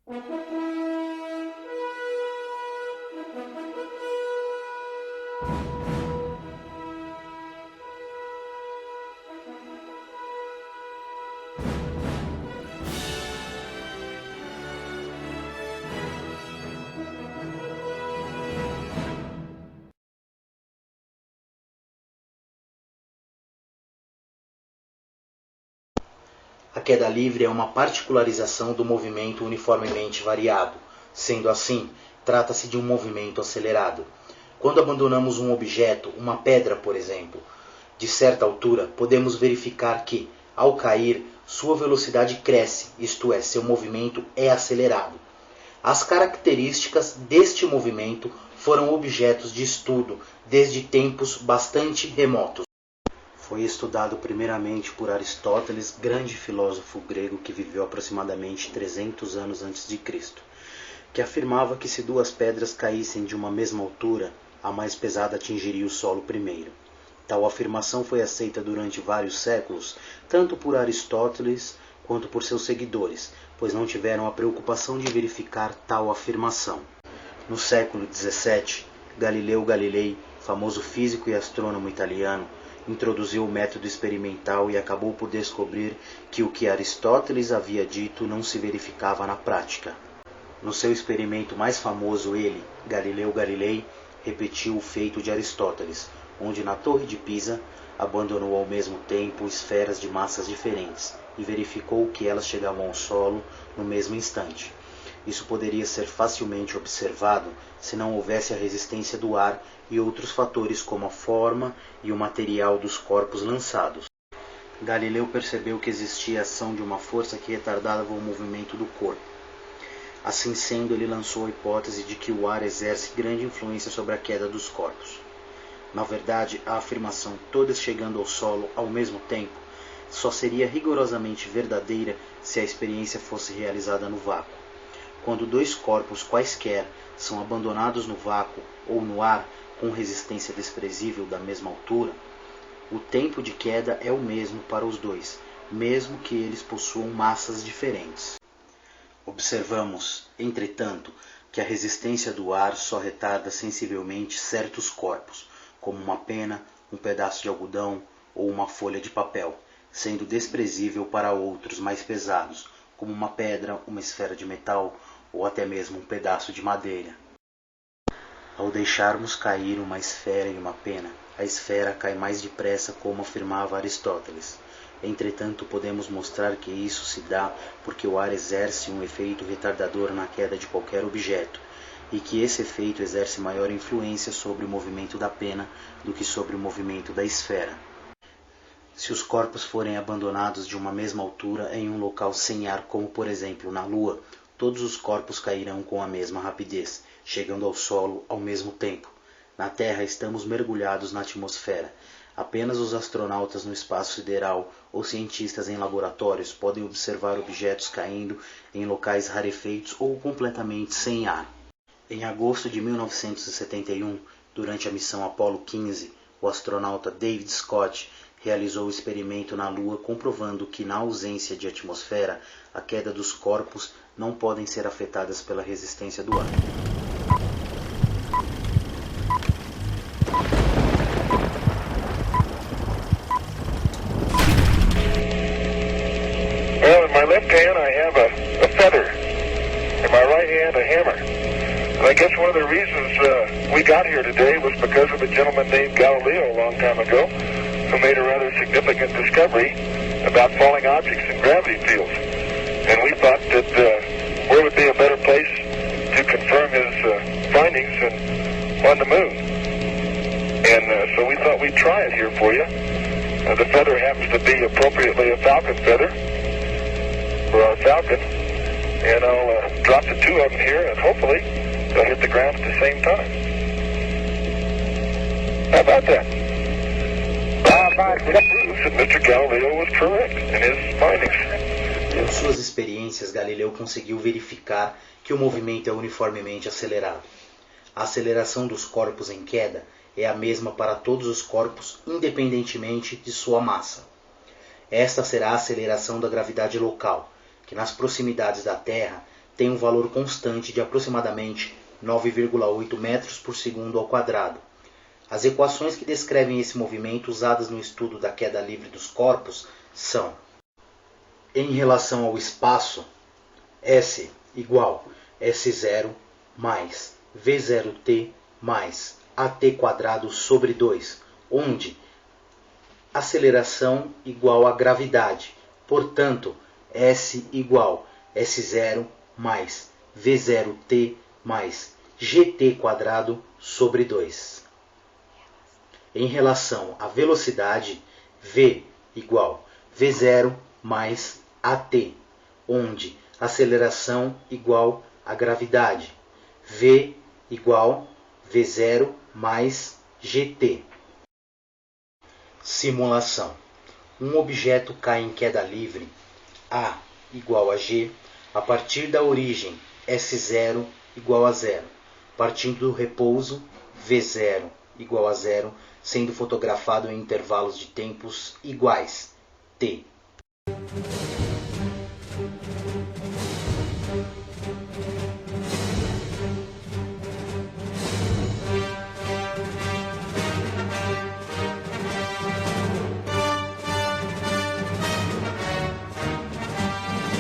A queda livre é uma particularização do movimento uniformemente variado. Sendo assim, trata-se de um movimento acelerado. Quando abandonamos um objeto, uma pedra, por exemplo, de certa altura, podemos verificar que, ao cair, sua velocidade cresce, isto é, seu movimento é acelerado. As características deste movimento foram objetos de estudo desde tempos bastante remotos. Foi estudado primeiramente por Aristóteles, grande filósofo grego que viveu aproximadamente 300 anos antes de Cristo, que afirmava que se duas pedras caíssem de uma mesma altura, a mais pesada atingiria o solo primeiro. Tal afirmação foi aceita durante vários séculos, tanto por Aristóteles quanto por seus seguidores, pois não tiveram a preocupação de verificar tal afirmação. No século XVII, Galileu Galilei, famoso físico e astrônomo italiano, introduziu o método experimental e acabou por descobrir que o que Aristóteles havia dito não se verificava na prática. No seu experimento mais famoso, ele, Galileu Galilei, repetiu o feito de Aristóteles, onde na Torre de Pisa abandonou ao mesmo tempo esferas de massas diferentes e verificou que elas chegavam ao solo no mesmo instante. Isso poderia ser facilmente observado se não houvesse a resistência do ar e outros fatores como a forma e o material dos corpos lançados. Galileu percebeu que existia a ação de uma força que retardava o movimento do corpo. Assim sendo, ele lançou a hipótese de que o ar exerce grande influência sobre a queda dos corpos. Na verdade, a afirmação todas chegando ao solo ao mesmo tempo só seria rigorosamente verdadeira se a experiência fosse realizada no vácuo. Quando dois corpos quaisquer são abandonados no vácuo ou no ar com resistência desprezível da mesma altura, o tempo de queda é o mesmo para os dois, mesmo que eles possuam massas diferentes. Observamos, entretanto, que a resistência do ar só retarda sensivelmente certos corpos, como uma pena, um pedaço de algodão ou uma folha de papel, sendo desprezível para outros mais pesados, como uma pedra, uma esfera de metal ou até mesmo um pedaço de madeira. Ao deixarmos cair uma esfera e uma pena, a esfera cai mais depressa, como afirmava Aristóteles. Entretanto, podemos mostrar que isso se dá porque o ar exerce um efeito retardador na queda de qualquer objeto, e que esse efeito exerce maior influência sobre o movimento da pena do que sobre o movimento da esfera. Se os corpos forem abandonados de uma mesma altura em um local sem ar, como por exemplo na Lua, todos os corpos cairão com a mesma rapidez, chegando ao solo ao mesmo tempo. Na Terra estamos mergulhados na atmosfera. Apenas os astronautas no espaço sideral ou cientistas em laboratórios podem observar objetos caindo em locais rarefeitos ou completamente sem ar. Em agosto de 1971, durante a missão Apollo 15, o astronauta David Scott realizou o experimento na Lua, comprovando que na ausência de atmosfera, a queda dos corpos não podem ser afetadas pela resistência do ar. Well, in my left hand I have a feather. In my right hand a hammer. And I guess one of the reasons we got here today was because of a gentleman named Galileo a long time ago, who made a rather significant discovery about falling objects in gravity fields. And we thought that where would be a better place to confirm his findings than on the moon. And so we thought we'd try it here for you. The feather happens to be appropriately a falcon feather for our falcon. And I'll drop the two of them here, and hopefully they'll hit the ground at the same time. How about that? Mr. Galileo was correct in his findings. Em suas experiências, Galileu conseguiu verificar que o movimento é uniformemente acelerado. A aceleração dos corpos em queda é a mesma para todos os corpos, independentemente de sua massa. Esta será a aceleração da gravidade local, que nas proximidades da Terra tem um valor constante de aproximadamente 9,8 metros por segundo ao quadrado. As equações que descrevem esse movimento usadas no estudo da queda livre dos corpos são: em relação ao espaço, S igual S0 mais V0t mais AT quadrado sobre 2, onde aceleração igual a gravidade. Portanto, S igual S0 mais V0t mais GT quadrado sobre 2. Em relação à velocidade, V igual V0 mais AT, onde aceleração igual a gravidade. V igual V0 mais GT. Simulação. Um objeto cai em queda livre, A igual a G, a partir da origem S0 igual a 0, partindo do repouso V0 igual a 0, sendo fotografado em intervalos de tempos iguais, t.